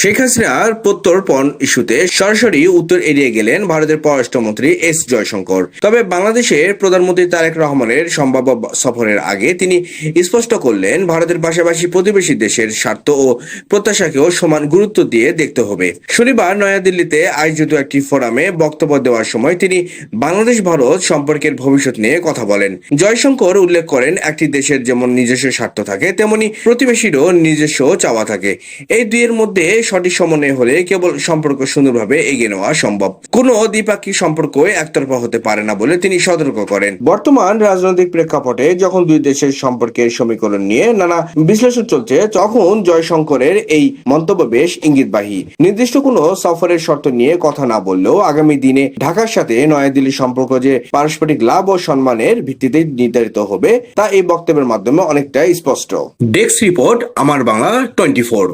শেখ হাসিনার প্রত্যর্পণ ইস্যুতে সরাসরি উত্তর এড়িয়ে গেলেন ভারতের পররাষ্ট্রমন্ত্রী এস জয়শঙ্কর। তবে বাংলাদেশের প্রধানমন্ত্রী তারেক রহমানের সম্ভাব্য সফরের আগে তিনি স্পষ্ট করলেন, ভারতের পাশাপাশি প্রতিবেশী দেশের স্বার্থ ও প্রত্যাশাকেও সমান গুরুত্ব দিয়ে দেখতে হবে। শনিবার নয়াদিল্লিতে আয়োজিত একটি ফোরামে বক্তব্য দেওয়ার সময় তিনি বাংলাদেশ ভারত সম্পর্কের ভবিষ্যৎ নিয়ে কথা বলেন। জয়শঙ্কর উল্লেখ করেন, একটি দেশের যেমন নিজস্ব স্বার্থ থাকে, তেমনি প্রতিবেশীরও নিজস্ব চাওয়া থাকে। এই দুইয়ের মধ্যে সঠিক সমন্বয় হলে কেবল সম্পর্ক সুন্দরভাবে এগিয়ে নেওয়া সম্ভব। কোনো দ্বিপাক্ষিক সম্পর্ক একতরফা হতে পারে না বলে তিনি সতর্ক করেন। বর্তমান রাজনৈতিক প্রেক্ষাপটে যখন দুই দেশের সম্পর্কের সমীকরণ নিয়ে নানা বিশ্লেষণ চলছে, তখন জয়শঙ্করের এই মন্তব্য বেশ ইঙ্গিতবাহী। নির্দিষ্ট কোনো সফরের শর্ত নিয়ে কথা না বললেও আগামী দিনে ঢাকার সাথে নয়াদিল্লির সম্পর্ক যে পারস্পরিক লাভ ও সম্মানের ভিত্তিতে নির্ধারিত হবে, তা এই বক্তব্যের মাধ্যমে অনেকটাই স্পষ্ট। ডেস্ক রিপোর্ট, আমার বাংলা 24।